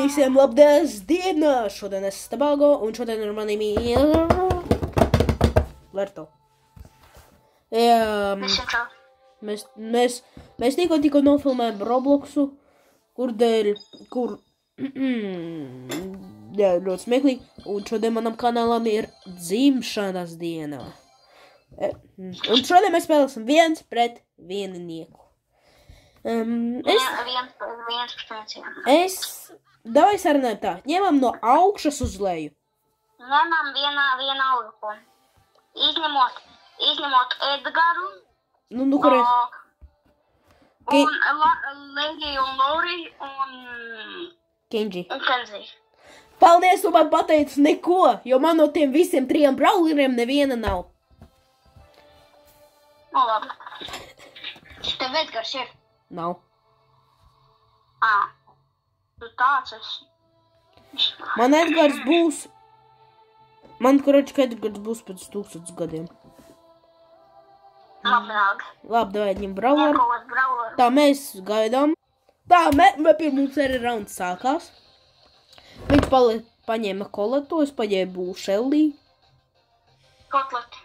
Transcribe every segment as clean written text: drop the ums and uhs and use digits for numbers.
Visiem labdienas dienā! Šodien es Stabago un šodien ar maniem Lerto. Jā, mēs tikko nofilmējām Robloxu, kur jā, ļoti smieklīgi, un šodien manam kanālam ir dzimšanas dienā. Un šodien mēs spēlēsim 1 pret 1. Davai sarunājam tā, ņemam no augšas uz leju. Ņemam viena augu. Izņemot Edgaru. Kurēs? Un Legiju un Lori un Kenji. Un Kenji. Paldies, tu man pateici neko, jo man no tiem visiem 3 brawleriem neviena nav. Nu labi. Tev Edgars ir? Nav. Tu tāds esi. Man Edgars būs... Man, ka Edgars būs pēc 1000 gadiem. Labi, davai ņem brawleru. Tā, mēs gaidām. Tā, pie mums arī rauns sākās. Viņš paņēma koleto, es paņēmu Shelly. Kotletu.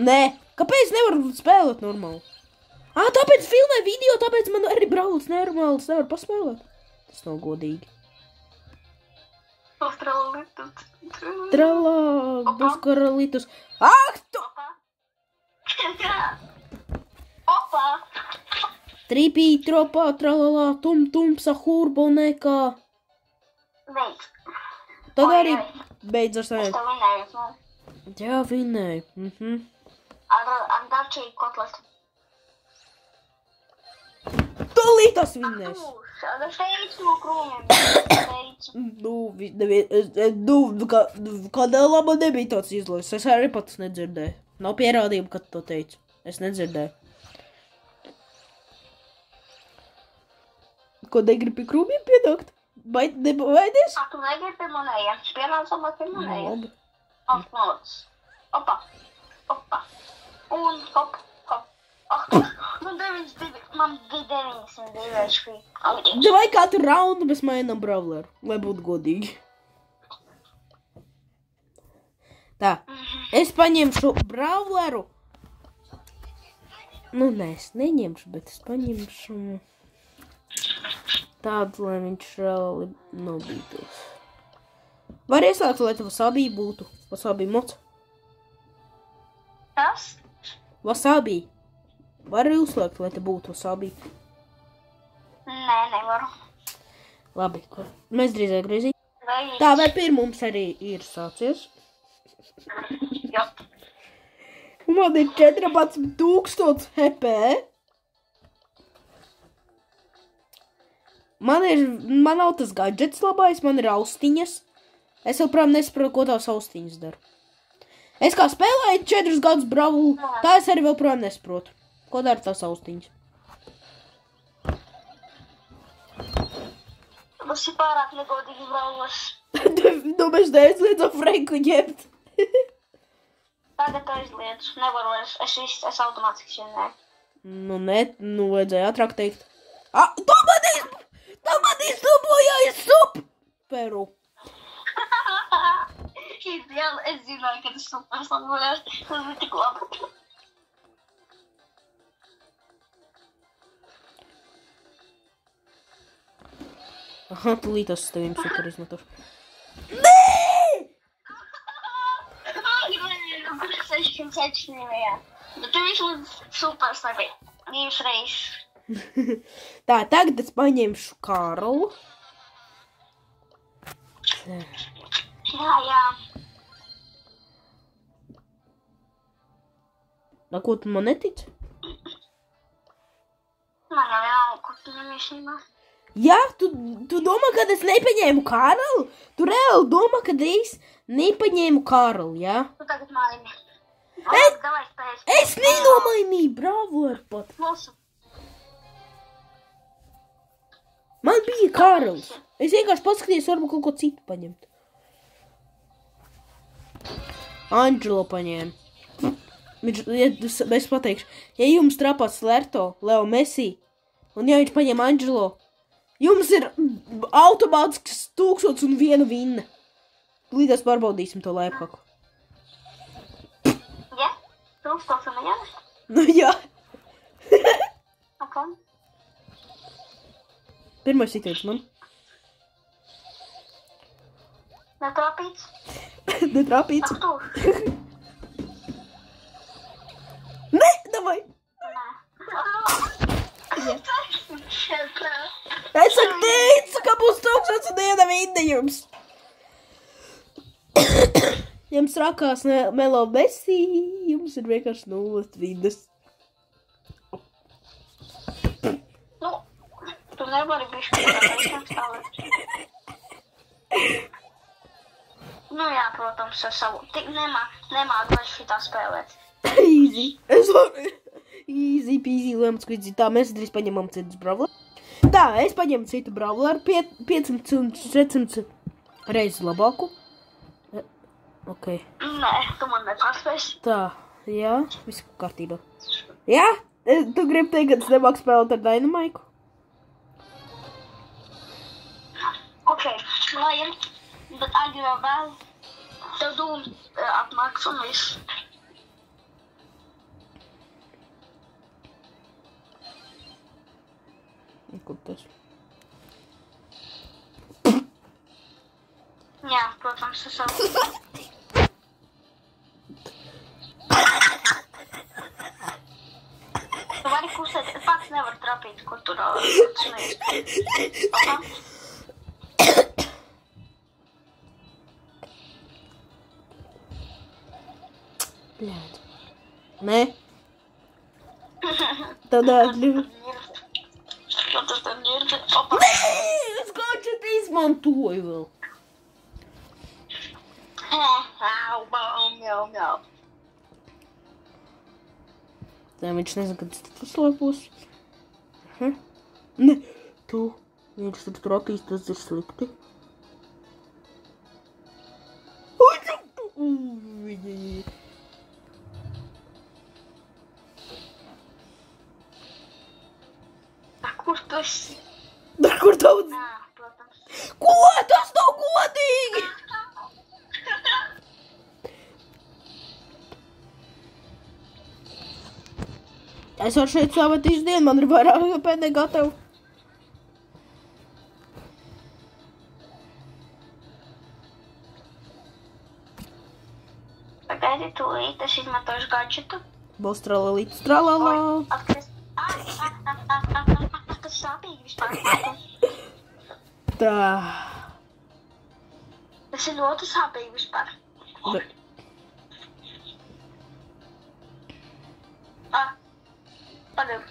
Nē, kāpēc nevaru spēlēt normāli? Tāpēc filmē video, tāpēc man arī brawlers normāls nevar paspēlēt. Tas nav godīgi. Tralā, būs karalitus. Tu! Opa! Tripī, tropā, tralalā, tum, sahurbo, nekā. Beidz. Tad arī beidz ar Es saviem. tev vinēju. Jā, vinēju. Ar garšīgu kotletu. Tūlīt tas vinnēs. Es teicu no krūmiem. Kādā laba nebija tāds izlaists. Es arī pats nedzirdēju. Nav pierādījumu, kad to teicu. Es nedzirdēju. Ko negribi krūmiem piedākt? Nebaidies? Tu negribi manējiem. Pienācam pie manējiem. Labi. Apmāc. Opa. Un hop. Man 902 šī. Vai katru raundu mēs mainām brawleru, lai būtu godīgi. Tā, es paņemšu brawleru. Nē, es neņemšu, bet es paņemšu tādu, lai viņš reāli nobītos. Var ieslēgt, lai tev wasabi būtu. Wasabi moc. Kas? Wasabi. Var arī uzslēgt, lai te būtu wasabi. Nē, nevaru. Labi, mēs drīzāk griezīsim. Tā, vai pirmums arī ir sācies? Jā. Man ir 14,000 HP. Man nav tas gadžets labais, man ir austiņas. Es joprojām nesaprotu, ko tavs austiņas dara. Es kā spēlēju 4 gadus brawlu, tā es arī joprojām nesaprotu. Ko dara tavs austiņas? Tas ir pārāk negodīgi brawlers. Mēs neaizliedzam Franku ņemt. Tagad aizliedzu. Nevaru, es automātiski vinnēju. Vajadzēja ātrāk teikt. Tu man izsubojāji superu. Es zināju, ka tas super sabojās. Tas bija tik labi. Tūlīt es tevim super izmetošu. Nē! 600 nevajā. Bet tu vismaz super slabi. 2 reizes. Tā, tagad es paņemšu Karlu. Jā. Ko tu man netici? Man jau nav, kur tu nemiešībā. Jā, tu domā, kad es nepaņēmu Karlu? Tu reāli domā, kad es nepaņēmu Karlu, jā? Tu tagad maini. Es nenomainīju brawleru pat. Man bija Karls. Es vienkārši paskatījos, varbūt kaut ko citu paņemt. Angelo paņēma. Es pateikšu, ja jums trapās Lerto, Leo Messi, un ja viņš paņem Angelo, Jums ir automātisks 1001 vinna. Līdz pārbaudīsim to lēphaku. Ja? 1001? Nu jā. Ok. Pirmais sitiens man. Netrāpīts? Netrāpīts. Ak, tu? Ne, davai. Nē. Es teicu, ka būs 1001 vinna jums. Jums rakās Melo Messi, jums ir vienkārši 0 vinnas. Nu, tu nevari bišķi stāvēt. Nu jā, protams, ar savu. Tik nemāk vairs šitā spēlēt. Easy. Es varu. Easy peasy lemts, kvidzi. Tā, mēs drīz paņemam citus brawleru. Tā, es paņemu citu brawleru 500 un 400 reizes labāku. Ok. Nē, tu man nepaspēsi. Tā, jā, viss kārtībā. Jā? Tu gribi teikt, ka es nemāku spēlēt ar Dynamaiku? Ok, labi, bet agrāk vēl tev dūmi apmāks un viss. Kur tas? Jā, protams, es savu. Tu vari kustēt, pats nevar trapīt, kur tur smējas. Bļād. Nē? Tādā atļuvi. Ko tas tad ģirdi? Opa. Nē, es kaut šeit izmantoju vēl. Jau. Tā viņš nezina, kad tas slēpos. Ne, tu. Viņš tur trapīs, tas ir slikti. Kur tu esi? Kur daudz? Jā, protams. Ko? Tas nav godīgi! Es varu šeit stāvēt visu dienu, man ir vairāk pēdējā gatavu. Pagaidi, tūlīt es izmantošu gadžetu. Būs tralalīt, tralalā. Atkrist. Tas sāpīgi vispār. Tā. Tas ir ļoti sāpīgi vispār. Bet, Pagaidi.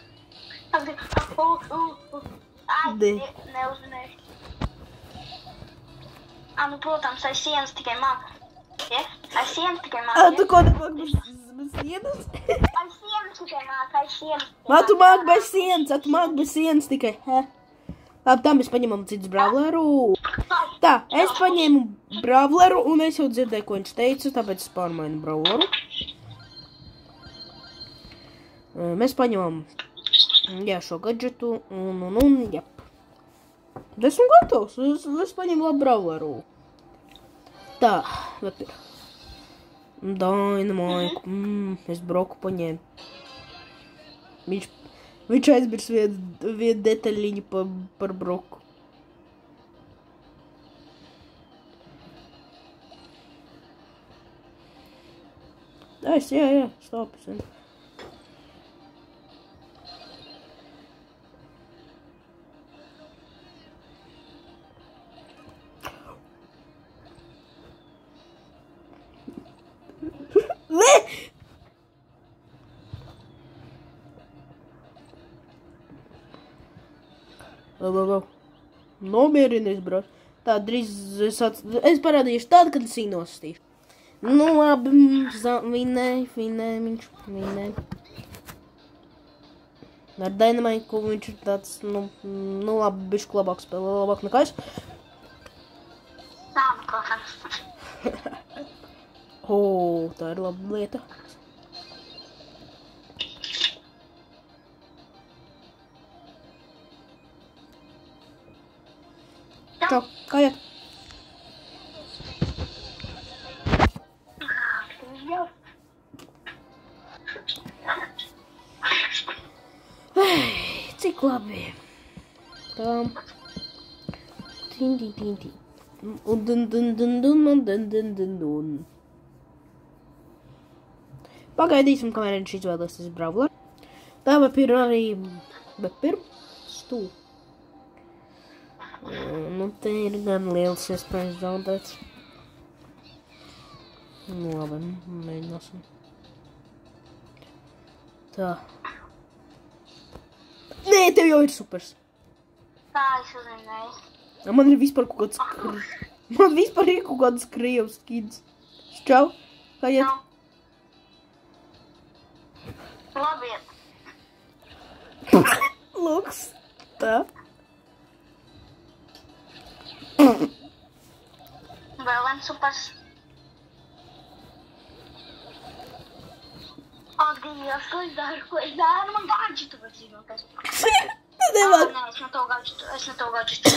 De. Neuzminēju. Nu, protams, aiz sienas tikai man. Ja? Aiz sienas tikai man. tu ko nemāk bez sienas? Aiz sienas tikai man, aiz sienas. Tu māk bez sienas, tu māk bez sienas tikai. Labi, tā mēs paņemam citus brawleru. Tā, es paņēmu brawleru un es jau dzirdēju, ko viņš teica, tāpēc es pārmainu brawleru. Mēs paņemam, jā, šo gadžetu un, jep. Esmu gatavs, es paņemu labu brawleru. Tā, vat ir. Dynamaiku, es broku paņēmu. Viņš aizbirs vienu detaļiņu par broku. Jā, stāpis. Ne! Nomierinies, brāt. Tā, drīz es parādīšu tādu, kad es inostīšu. Nu, labi, vinēja, viņš vinēja. Ar Dynamaiku viņš ir tāds, nu labi, bišķi labāk spēlē, labāk nekā es. Tā, protams. Tā ir laba lieta. Čau, kā iet? Cik labi. Tā. Tindi, tindi. Un dun dun dun dun un dun dun dun dun. Pagaidīsim, kamēr viņš izvēlēsies Brawler. Tā, bet pirms tu. Nu, te ir gan liels iespējas zaudēts. Nu, labi, mēģināsim. Tā. Nē, tev jau ir supers. Tā, es uzvinēju. Man ir vispār kaut kāds krievs skins. Čau, kā iet? Labiet. Lūks, tā. Vēl viens supers. Ak, Dievs, ko es daru? Man gadžetu var zināt. Nevar. Nē, es ne to gadžetu.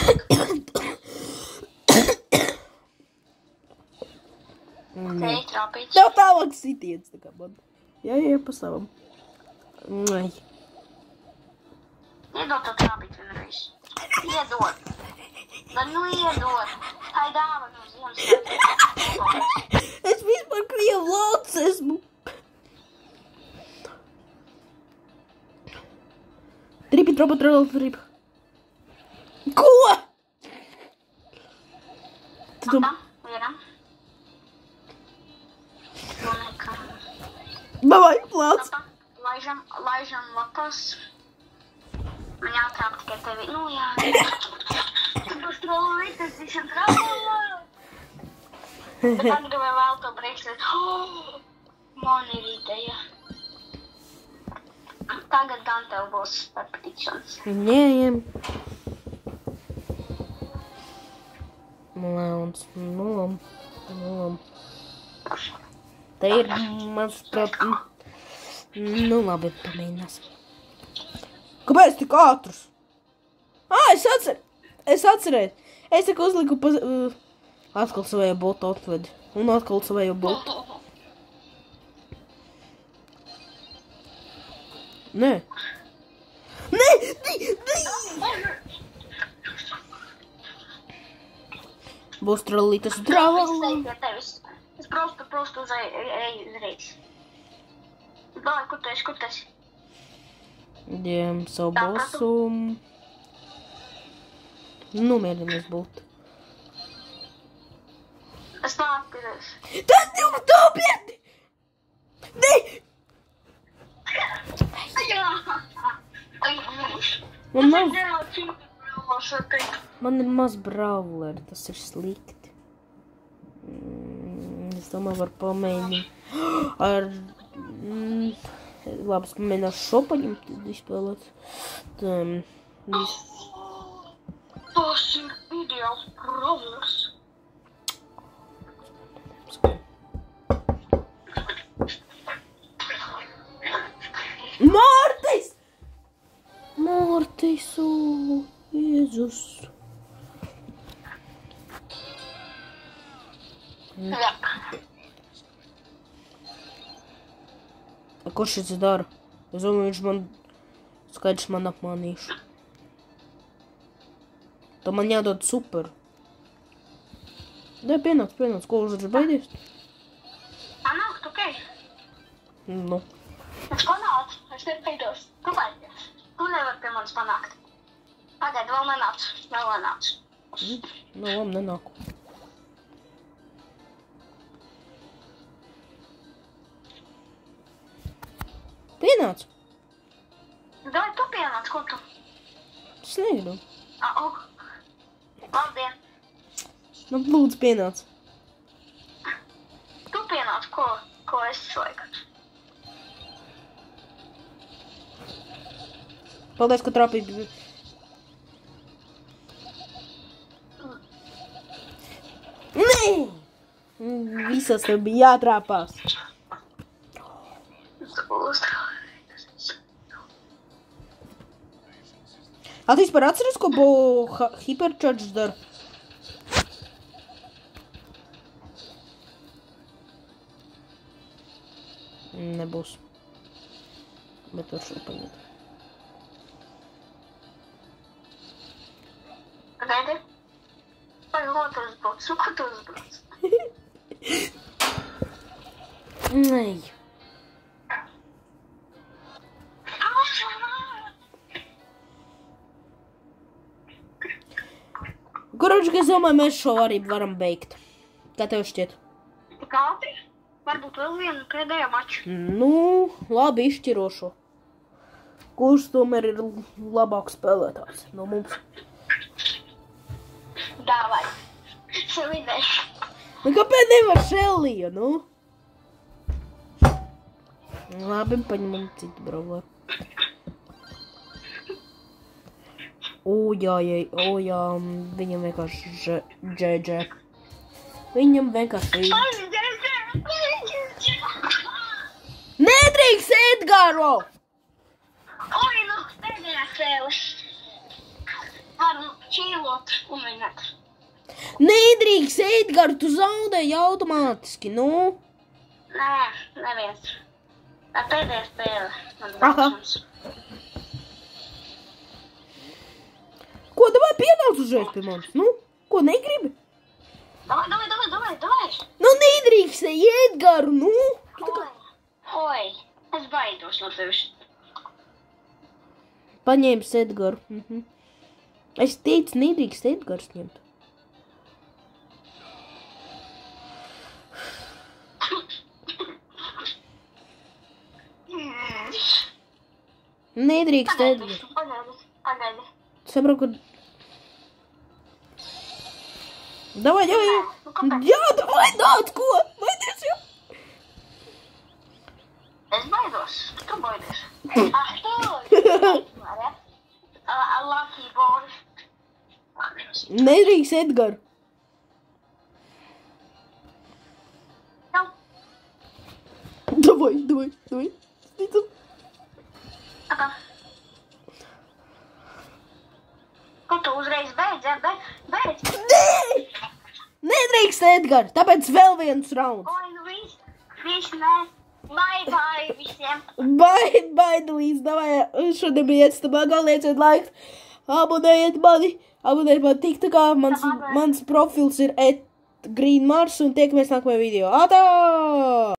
Okei, trāpīts. Tev tālāk sitiens, tā kā man. Jā, pa savam. Ai. Iedod to trāpīt vienreiz. Iedod. Lai nu iedod. Tā ir dāva no Ziemassvētku. Es vispār krievu laucis esmu. Tripit, robot, trip. Ko? Tu Tā, vienam. Davai, plāc. Laižam lapas. Man jātrāk tikai tevi. Nu jā. Tu būs trolīt, es visam trāpālā. Bet atgavē vēl to priekšliet. Man ir ideja. Tagad gan tev būs patikšanas. Ņējam. Launs, nu. Te ir mans protams. Nu labi, pamēģināsim. Kāpēc tik ātrs? Es atcerēju. Es tik uzliku atkal savējo botu atvedi. Un atkal savējo botu. Nē. Nē! Būs trollītas drāvā. Es prostu uzreiz. Davai, kur tu esi? Diem savu bosu. Nu, mēģinies būt. Es nāpirēs. Tas tev tāpieti! Nē! Man ir maz brawleri, tas ir slikti. Es domāju, var pamēģināt ar... Labi, es pamēģināšu šo paņemt, izspēlēt. Tas ir ideāls brawlers. Mortis! Mortisu, Jēzus. Jā. Ko šis dara? Es domāju, viņš man skaidrs man apmānīšu. Tā man jādod super. Nē, pienāc, ko uzreiz beidies? Panākt, okei. Nu. Es panācu, es nepeidos. Tu baidies. Tu nevar pie manis panākt. Pagaid, vēl nenāc. Nu, labi, nenāku. Pienāc. Vai tu pienāc, ko tu? Es negribu. Labdien. Nu, lūdzu, pienāc. Tu pienāc, ko es šoikat. Paldies, ka trāpīji. Nē! Visas tev bija jātrāpās. Tu vispār atceries, ko Hypercharge dara? Nebūs. Bet tur šo paņemt. Pagaidi. Vai otrs brauc? Nu, ko tu uzbrauc? Nē. Kurš, es domāju, mēs šo arī varam beigt. Kā tev šķiet? Tik ātri? Varbūt vēl vienu pēdējo maču. Nu, labi izšķirošo. Kurš tomēr ir labāks spēlētājs no mums? Dāvai. Sev ideju. Nu, kāpēc nevar Šellija, nu? Labi, paņemam citu brawleru. Jā, viņam vienkārši JJ. Viņam vienkārši... Nedrīkst, Edgaro! Oi, nu, pēdējā spēles. Varu čīlot un vinēt. Nedrīkst, Edgaro, tu zaudēji automātiski, nu? Nē, neviens. Tā pēdējā spēle. Aha. Ko, davai pienāc uzreiz pie manis, nu? Ko, negribi? Davai. Nu, nedrīkst, Edgaro, nu? Oi, es baidos no tevis. Paņēmis Edgaru. Es teicu, nedrīkst Edgars ņemt. Nedrīkst Edgars. Pagaidi. Saprotu, ka... Davai. Jā, davai, nāc, ko? Baidies jau. Es baidos. Tu baidies. Ah, tu! Lucky boy. Nedrīkst Edgaru. Jau. Davai. Sticam. Aka. Ko tu uzreiz beidz, ja? Beidz. Nē! Nedrīkst Edgar, tāpēc vēl viens rauns. Oi, nu viss, nē. Bye visiem. Bye, Delīs, davai, šodien bija iestabā, lieciet laiks, abonējiet mani TikTokā, mans profils ir @greenmars un tiekamies nākamajā video. Atā!